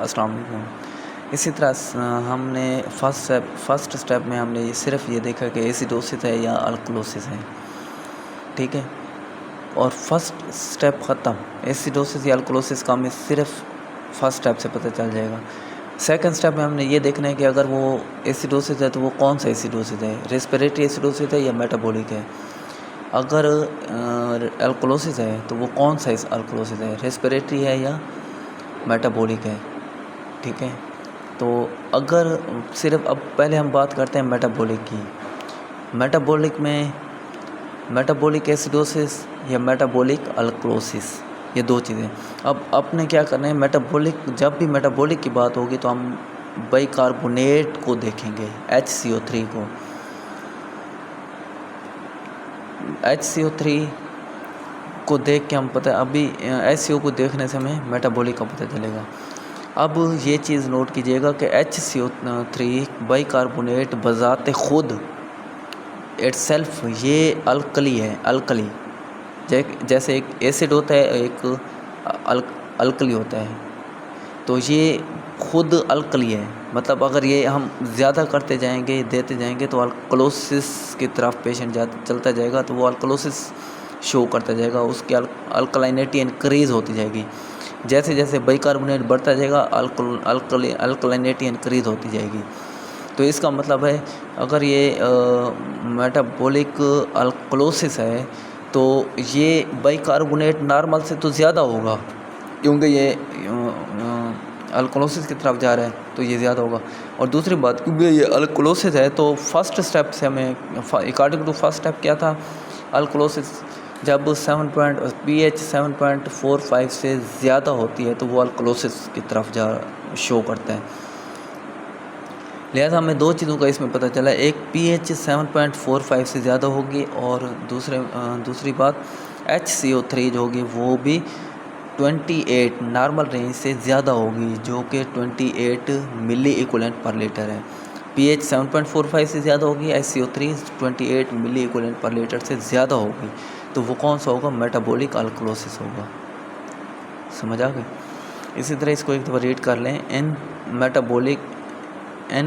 अस्सलाम वालेकुम। इसी तरह हमने फर्स्ट स्टेप में हमने सिर्फ ये देखा कि एसिडोसिस है या अल्कलोसिस है, ठीक है। और फर्स्ट स्टेप ख़त्म, एसिडोसिस या अल्कलोसिस का हमें सिर्फ फर्स्ट स्टेप से पता चल जाएगा। सेकंड स्टेप में हमने ये देखना है कि अगर वो एसिडोसिस है तो वो कौन सा एसिडोसिस है, रेस्पिरेटरी एसिडोसिस है या मेटाबॉलिक है। अगर अल्कलोसिस है तो वो कौन सा अल्कलोसिस है, रेस्पिरेटरी है या मेटाबॉलिक है, ठीक है। तो अगर सिर्फ अब पहले हम बात करते हैं मेटाबॉलिक की। मेटाबॉलिक में मेटाबॉलिक एसिडोसिस या मेटाबॉलिक अल्कलोसिस, ये दो चीज़ें। अब अपने क्या करना है, मेटाबॉलिक जब भी मेटाबॉलिक की बात होगी तो हम बाइकार्बोनेट को देखेंगे, HCO3 को। HCO3 को देख के हम पता, अभी HCO को देखने से हमें मेटाबॉलिक का पता चलेगा। अब ये चीज़ नोट कीजिएगा कि HCO3 बाइकार्बोनेट बजाते खुद इटसेल्फ ये अल्कली है। अल्कली जैसे एक एसिड होता है, एक अल्कली होता है, तो ये खुद अल्कली है। मतलब अगर ये हम ज़्यादा करते जाएंगे, देते जाएंगे तो अल्कलोसिस की तरफ पेशेंट चलता जाएगा, तो वो अल्कलोसिस शो करता जाएगा, उसकी अल्कलाइनिटी इंक्रीज़ होती जाएगी। जैसे जैसे बाइकार्बोनेट बढ़ता जाएगा अल्कलाइनिटी इंक्रीज़ होती जाएगी। तो इसका मतलब है अगर ये मेटाबॉलिक अल्कलोसिस है तो ये बाइकार्बोनेट नॉर्मल से तो ज़्यादा होगा, क्योंकि ये अल्कलोसिस की तरफ जा रहा है तो ये ज़्यादा होगा। और दूसरी बात, क्योंकि ये अल्कलोसिस है तो फर्स्ट स्टेप से हमें अकॉर्डिंग टू फर्स्ट स्टेप क्या था, अल्कलोसिस जब pH 7.45 से ज़्यादा होती है तो वो अल्कलोसिस की तरफ शो करता है। लिहाजा हमें दो चीज़ों का इसमें पता चला, एक pH 7.45 से ज़्यादा होगी और दूसरी बात HCO3 जो होगी वो भी 28 नॉर्मल रेंज से ज़्यादा होगी, जो कि 28 मिली इक्विवेलेंट पर लीटर है। pH 7.45 से ज़्यादा होगी, HCO3 28 मिली इक्विवेलेंट पर लीटर से ज़्यादा होगी, तो वो कौन सा होगा, मेटाबॉलिक अल्कलोसिस होगा। समझ आ गई। इसी तरह इसको एक दफ़ा रीड कर लें, इन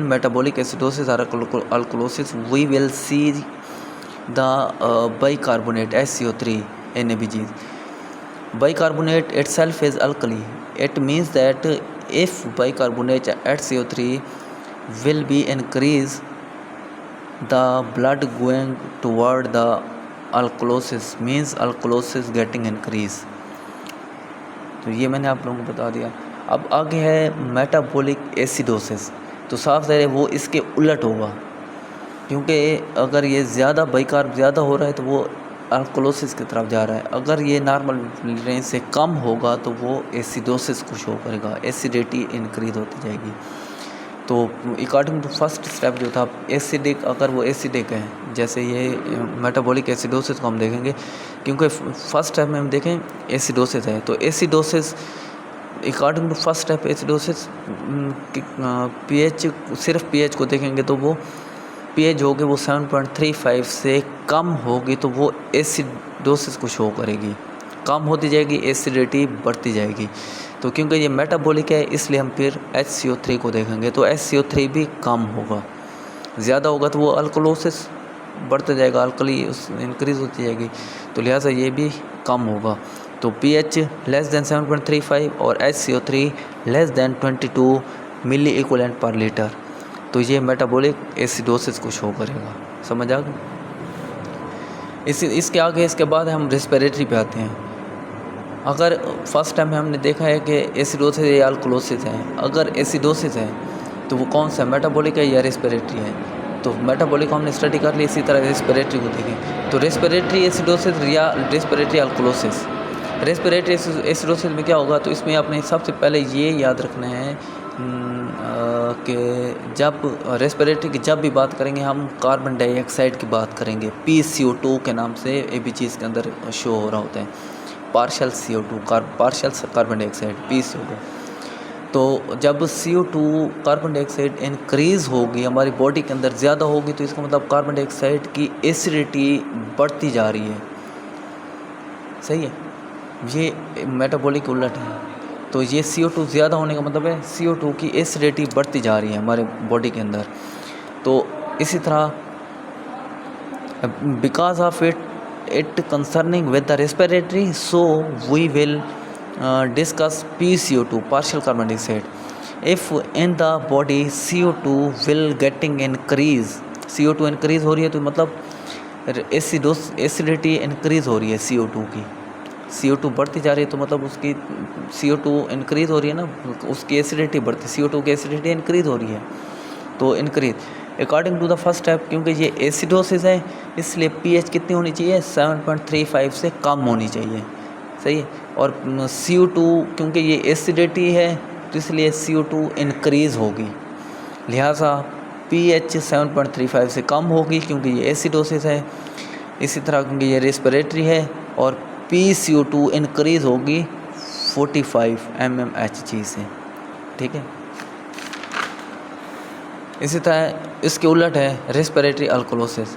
metabolic acidosis or alkalosis we will see the bicarbonate HCO3 NaBG. Bicarbonate itself is alkali. It means that if bicarbonate HCO3 will be increase, the blood going toward the alkalosis means alkalosis getting increase. तो ये मैंने आप लोगों को बता दिया। अब आगे है मेटाबॉलिक एसिडोसिस, तो साफ ज़ाहिर है वो इसके उलट होगा, क्योंकि अगर ये ज़्यादा बाइकार्ब ज़्यादा हो रहा है तो वो अल्कलोसिस की तरफ जा रहा है। अगर ये नॉर्मल रेंज से कम होगा तो वो एसिडोसिस को शो करेगा, एसिडिटी इंक्रीज होती जाएगी। तो अकॉर्डिंग टू फर्स्ट स्टेप जो था एसिडिक, अगर वो एसिडिक है, जैसे ये मेटाबॉलिक एसिडोसिस को हम देखेंगे, क्योंकि फर्स्ट स्टेप में हम देखें एसिडोसिस है, तो acidosis according to first step acidosis pH, सिर्फ pH को देखेंगे तो वो pH होगी वो 7.35 से कम होगी तो वो एसिडोसिस को शो करेगी। कम होती जाएगी, एसिडिटी बढ़ती जाएगी। तो क्योंकि ये मेटाबॉलिक है इसलिए हम फिर HCO3 को देखेंगे, तो HCO3 भी कम होगा। ज़्यादा होगा तो वो अल्कलोसिस बढ़ता जाएगा, अल्कली इंक्रीज़ होती जाएगी, तो लिहाजा ये भी कम होगा। तो pH लेस दैन 7.35 और HCO3 लेस दैन 22 मिली इक्विवेलेंट पर लीटर, तो ये मेटाबॉलिक एसिडोसिस को शो करेगा। समझ आ गई। इसके आगे इसके बाद हम रेस्पिरेटरी पे आते हैं। अगर फर्स्ट टाइम हमने देखा है कि एसिडोसिस या अल्कलोसिस है, अगर एसिडोसिस है तो वो कौन सा, मेटाबॉलिक है या रेस्पिरेटरी है। तो मेटाबॉलिक हमने स्टडी कर ली, इसी तरह रेस्पिरेटरी को देखें। तो रेस्पिरेटरी एसिडोसिस या रेस्पिरेटरी अल्कलोसिस, रेस्पिरेटरी एसिडोसिस में क्या होगा, तो इसमें आपने सबसे पहले ये याद रखना है कि जब रेस्पिरेटरी की जब भी बात करेंगे हम कार्बन डाइऑक्साइड की बात करेंगे, PCO2 के नाम से ABG इसके अंदर शो हो रहा होता है, partial CO2 partial carbon dioxide PCO2। तो जब CO2 कार्बन डाइऑक्साइड इंक्रीज़ होगी, हमारी बॉडी के अंदर ज़्यादा होगी, तो इसका मतलब कार्बन डाइऑक्साइड की एसिडिटी बढ़ती जा रही है। सही है, ये मेटाबॉलिक उलट है। तो ये CO2 ज़्यादा होने का मतलब है CO2 की एसिडिटी बढ़ती जा रही है हमारे बॉडी के अंदर। तो इसी तरह because of it concerning with the respiratory, so we will discuss PCO2, partial carbon dioxide. If in the body CO2 will getting increase, CO2 increase हो रही है तो मतलब एसिडिटी इंक्रीज़ हो रही है CO2 की, CO2 बढ़ती जा रही है तो मतलब उसकी CO2 इंक्रीज़ हो रही है ना, उसकी एसिडिटी बढ़ती, CO2 की एसिडिटी इंक्रीज़ हो रही है तो increase according to the first step. क्योंकि ये एसिडोसिस है इसलिए pH कितनी होनी चाहिए, 7.35 से कम होनी चाहिए, सही है। और CO2 क्योंकि ये एसिडिटी है तो इसलिए CO2 इंक्रीज़ होगी, लिहाजा pH 7.35 से कम होगी क्योंकि ये एसिडोसिस है। इसी तरह क्योंकि ये रेस्पिरेटरी है और PCO2 इंक्रीज़ होगी 45 mmHg से, ठीक है। इसी तरह इसके उलट है रेस्पिरेटरी अल्कोलोसिस।